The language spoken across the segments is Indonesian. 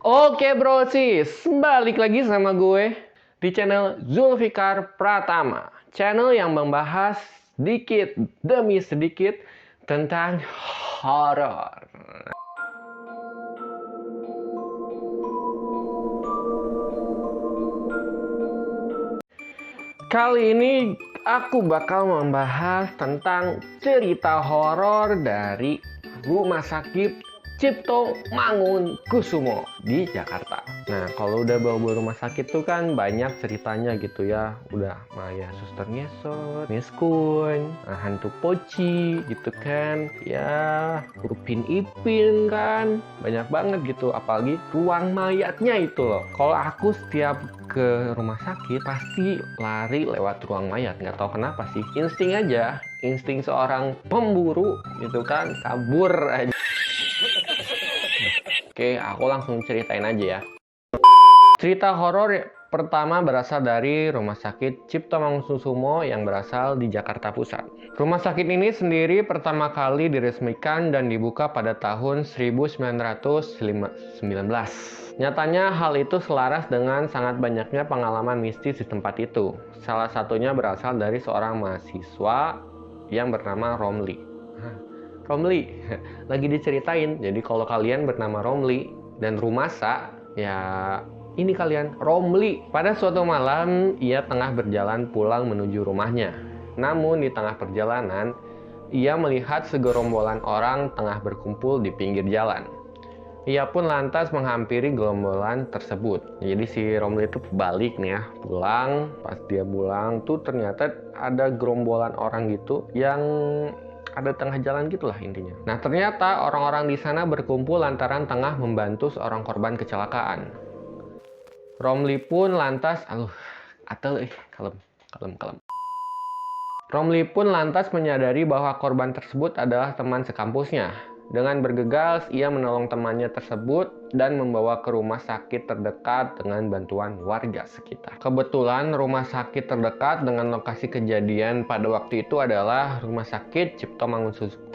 Oke bro sis, balik lagi sama gue di channel Zulfikar Pratama. Channel yang membahas sedikit demi sedikit tentang horor. Kali ini aku bakal membahas tentang cerita horor dari Rumah Sakit Cipto Mangunkusumo di Jakarta. Nah, kalau udah bawa rumah sakit tuh kan banyak ceritanya gitu ya. Udah Maya Suster Ngesot, Miskun, hantu Poci gitu kan. Ya, Upin Ipin kan. Banyak banget gitu, apalagi ruang mayatnya itu loh. Kalau aku setiap ke rumah sakit pasti lari lewat ruang mayat. Nggak tahu kenapa sih, insting aja. Insting seorang pemburu gitu kan, kabur aja. Oke, aku langsung ceritain aja ya. Cerita horor pertama berasal dari Rumah Sakit Cipto Mangunkusumo yang berasal di Jakarta Pusat. Rumah sakit ini sendiri pertama kali diresmikan dan dibuka pada tahun 1919. Nyatanya hal itu selaras dengan sangat banyaknya pengalaman mistis di tempat itu. Salah satunya berasal dari seorang mahasiswa yang bernama Romli. Romli, lagi diceritain. Jadi kalau kalian bernama Romli dan Rumasa, ya ini kalian Romli. Pada suatu malam, ia tengah berjalan pulang menuju rumahnya. Namun di tengah perjalanan, ia melihat segerombolan orang tengah berkumpul di pinggir jalan. Ia pun lantas menghampiri gerombolan tersebut. Jadi si Romli itu balik nih ya, pulang. Pas dia pulang tuh ternyata ada gerombolan orang gitu yang ada tengah jalan gitulah intinya. Nah, ternyata orang-orang di sana berkumpul lantaran tengah membantu seorang korban kecelakaan. Romli pun lantas, kalem. Romli pun lantas menyadari bahwa korban tersebut adalah teman sekampusnya. Dengan bergegas, ia menolong temannya tersebut dan membawa ke rumah sakit terdekat dengan bantuan warga sekitar. Kebetulan rumah sakit terdekat dengan lokasi kejadian pada waktu itu adalah Rumah Sakit Cipto Mangunkusumo.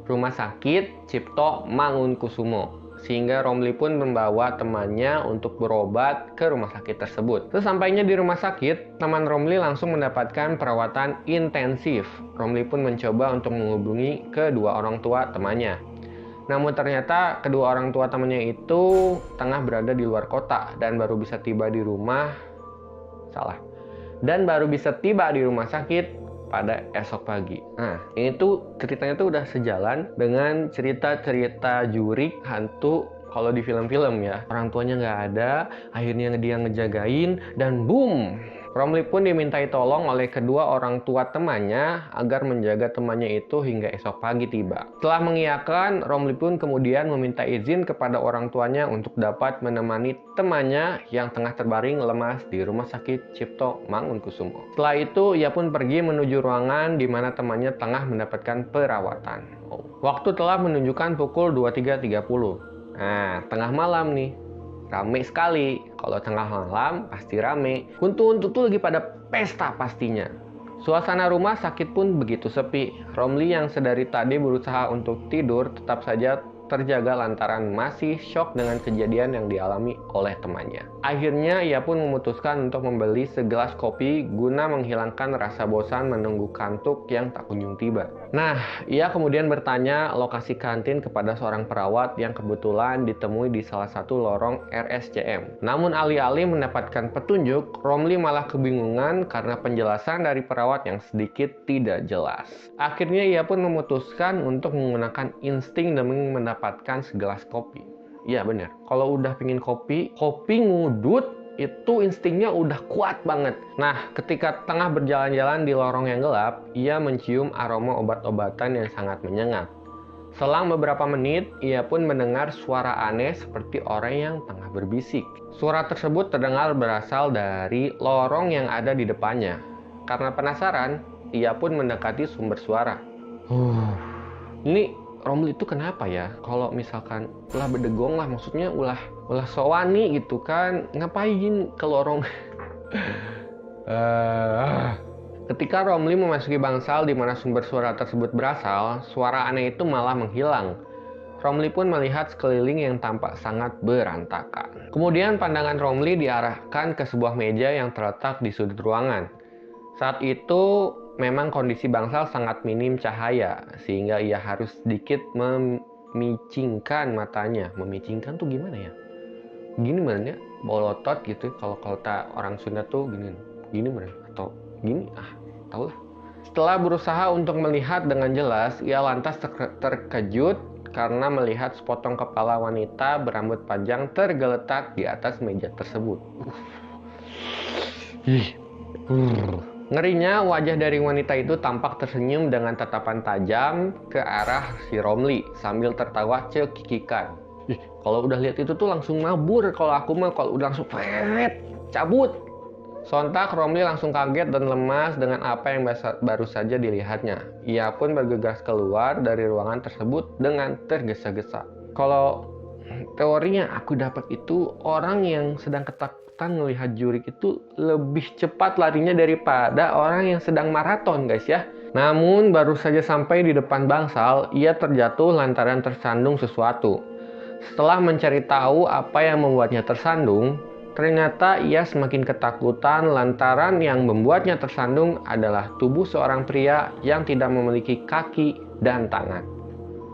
Rumah Sakit Cipto Mangunkusumo. Sehingga Romli pun membawa temannya untuk berobat ke rumah sakit tersebut. Sesampainya di rumah sakit, teman Romli langsung mendapatkan perawatan intensif. Romli pun mencoba untuk menghubungi kedua orang tua temannya. Namun ternyata kedua orang tua temannya itu tengah berada di luar kota dan baru bisa tiba di rumah sakit pada esok pagi. Nah, ini tuh ceritanya tuh udah sejalan dengan cerita-cerita jurik hantu kalau di film-film ya. Orang tuanya nggak ada, akhirnya dia ngejagain, dan boom! Romli pun dimintai tolong oleh kedua orang tua temannya agar menjaga temannya itu hingga esok pagi tiba. Setelah mengiyakan, Romli pun kemudian meminta izin kepada orang tuanya untuk dapat menemani temannya yang tengah terbaring lemas di Rumah Sakit Cipto Mangunkusumo. Setelah itu, ia pun pergi menuju ruangan di mana temannya tengah mendapatkan perawatan. Waktu telah menunjukkan pukul 23.30. Nah, tengah malam nih. Rame sekali. Kalau tengah malam pasti rame. Untuk tuh lagi pada pesta pastinya. Suasana rumah sakit pun begitu sepi. Romli yang sedari tadi berusaha untuk tidur tetap saja terjaga lantaran masih syok dengan kejadian yang dialami oleh temannya. Akhirnya ia pun memutuskan untuk membeli segelas kopi guna menghilangkan rasa bosan menunggu kantuk yang tak kunjung tiba. Nah, ia kemudian bertanya lokasi kantin kepada seorang perawat yang kebetulan ditemui di salah satu lorong RSCM. Namun alih-alih mendapatkan petunjuk, Romli malah kebingungan karena penjelasan dari perawat yang sedikit tidak jelas. Akhirnya ia pun memutuskan untuk menggunakan insting demi mendapatkan segelas kopi. Iya bener, kalau udah pingin kopi ngudut, itu instingnya udah kuat banget. Nah, ketika tengah berjalan-jalan di lorong yang gelap, ia mencium aroma obat-obatan yang sangat menyengat. Selang beberapa menit, ia pun mendengar suara aneh seperti orang yang tengah berbisik. Suara tersebut terdengar berasal dari lorong yang ada di depannya. Karena penasaran, ia pun mendekati sumber suara. Ini Romli itu kenapa ya? Kalau misalkan ulah bedegong lah, maksudnya ulah sowani gitu kan, ngapain ke lorong? Ketika Romli memasuki bangsal di mana sumber suara tersebut berasal, suara aneh itu malah menghilang. Romli pun melihat sekeliling yang tampak sangat berantakan. Kemudian pandangan Romli diarahkan ke sebuah meja yang terletak di sudut ruangan. Saat itu memang kondisi bangsal sangat minim cahaya, sehingga ia harus sedikit memicingkan matanya. Memicingkan tuh gimana ya? Gini mana ya? Bolotot gitu. Kalau orang Sunda tuh gini mana? Atau gini? Tau lah. Setelah berusaha untuk melihat dengan jelas, ia lantas terkejut karena melihat sepotong kepala wanita berambut panjang tergeletak di atas meja tersebut. Ngerinya, wajah dari wanita itu tampak tersenyum dengan tatapan tajam ke arah si Romli sambil tertawa cekikikan. Kalau udah lihat itu tuh langsung mabur. Kalau aku mah kalau udah langsung cabut. Sontak Romli langsung kaget dan lemas dengan apa yang baru saja dilihatnya. Ia pun bergegas keluar dari ruangan tersebut dengan tergesa-gesa. Kalau teorinya aku dapat itu, orang yang sedang ketakutan melihat jurik itu lebih cepat larinya daripada orang yang sedang maraton, guys ya. Namun baru saja sampai di depan bangsal, ia terjatuh lantaran tersandung sesuatu. Setelah mencari tahu apa yang membuatnya tersandung, ternyata ia semakin ketakutan lantaran yang membuatnya tersandung adalah tubuh seorang pria yang tidak memiliki kaki dan tangan.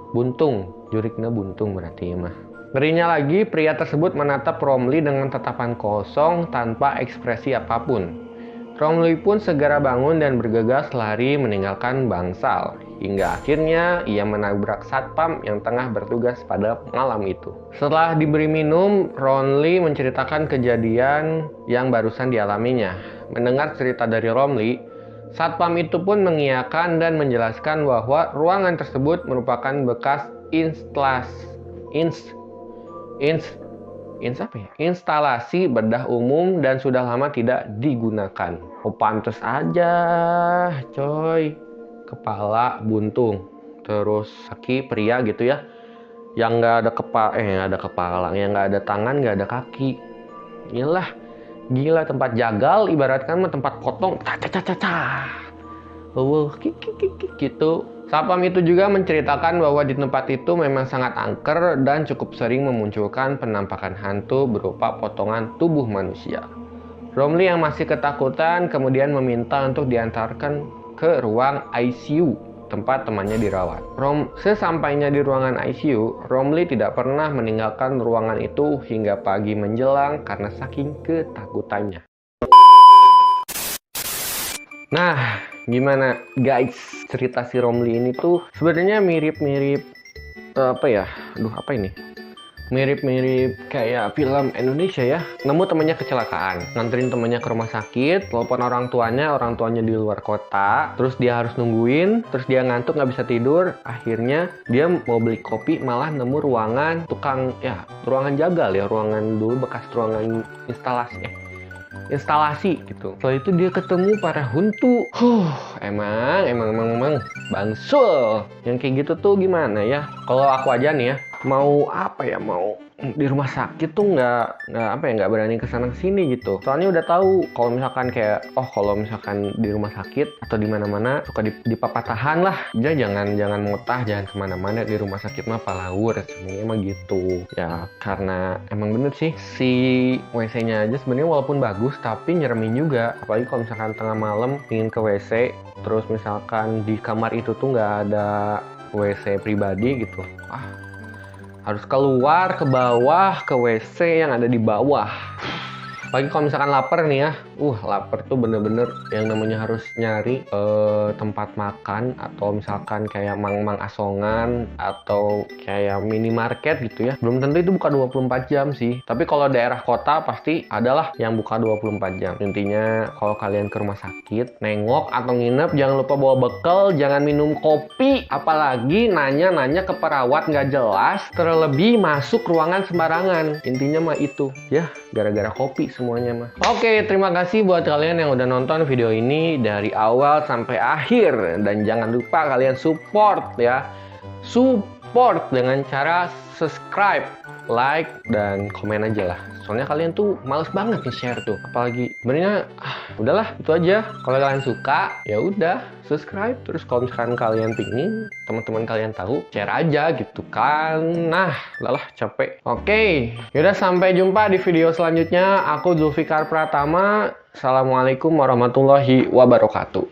Buntung, juriknya buntung berarti mah. Ngerinya lagi, pria tersebut menatap Romli dengan tatapan kosong tanpa ekspresi apapun. Romli pun segera bangun dan bergegas lari meninggalkan bangsal. Hingga akhirnya ia menabrak satpam yang tengah bertugas pada malam itu. Setelah diberi minum, Romli menceritakan kejadian yang barusan dialaminya. Mendengar cerita dari Romli, satpam itu pun mengiyakan dan menjelaskan bahwa ruangan tersebut merupakan bekas instalasi bedah umum dan sudah lama tidak digunakan. Oh, pantes aja, coy. Kepala buntung, terus kaki pria gitu ya, yang nggak ada kepala, yang nggak ada tangan, nggak ada kaki. Iyalah, gila, tempat jagal ibaratkan mah tempat potong, gitu. Satpam itu juga menceritakan bahwa di tempat itu memang sangat angker dan cukup sering memunculkan penampakan hantu berupa potongan tubuh manusia. Romli yang masih ketakutan kemudian meminta untuk diantarkan ke ruang ICU tempat temannya dirawat. Sesampainya di ruangan ICU, Romli tidak pernah meninggalkan ruangan itu hingga pagi menjelang karena saking ketakutannya. Nah, gimana guys? Cerita si Romli ini tuh sebenarnya mirip-mirip mirip-mirip kayak film Indonesia ya. Nemu temannya kecelakaan, nganterin temannya ke rumah sakit, telepon orang tuanya di luar kota, terus dia harus nungguin, terus dia ngantuk nggak bisa tidur, akhirnya dia mau beli kopi malah nemu ruangan ruangan jagal ya, ruangan dulu bekas ruangan instalasi gitu. Setelah itu dia ketemu para hantu. Emang bangsul. Yang kayak gitu tuh gimana ya? Kalau aku aja nih ya, mau di rumah sakit tuh nggak berani kesana sini gitu. Soalnya udah tahu kalau misalkan di rumah sakit atau di mana-mana suka dipapatahan lah. Jangan mutah, jangan kemana-mana di rumah sakit mah palawur sebenarnya emang gitu. Ya karena emang bener sih si WC-nya aja sebenarnya walaupun bagus tapi nyeremin juga. Apalagi kalau misalkan tengah malam ingin ke WC, terus misalkan di kamar itu tuh nggak ada WC pribadi gitu. Harus keluar ke bawah ke WC yang ada di bawah. Apalagi kalau misalkan lapar nih ya, lapar tuh bener-bener yang namanya harus nyari tempat makan atau misalkan kayak mang-mang asongan atau kayak minimarket gitu ya. Belum tentu itu buka 24 jam sih. Tapi kalau daerah kota pasti adalah yang buka 24 jam. Intinya kalau kalian ke rumah sakit, nengok atau nginep, jangan lupa bawa bekal, jangan minum kopi, apalagi nanya-nanya ke perawat nggak jelas, terlebih masuk ruangan sembarangan. Intinya mah itu ya, gara-gara kopi semuanya mah. Oke, terima kasih buat kalian yang udah nonton video ini dari awal sampai akhir, dan jangan lupa kalian support ya. Support dengan cara subscribe, like, dan komen aja lah. Soalnya kalian tuh males banget nge-share tuh. Apalagi sebenarnya udahlah itu aja. Kalau kalian suka ya udah subscribe. Terus kalau misalkan kalian pingin teman-teman kalian tahu, share aja gitu kan. Nah, udahlah capek. Oke, yaudah sampai jumpa di video selanjutnya. Aku Zulfikar Pratama. Assalamualaikum warahmatullahi wabarakatuh.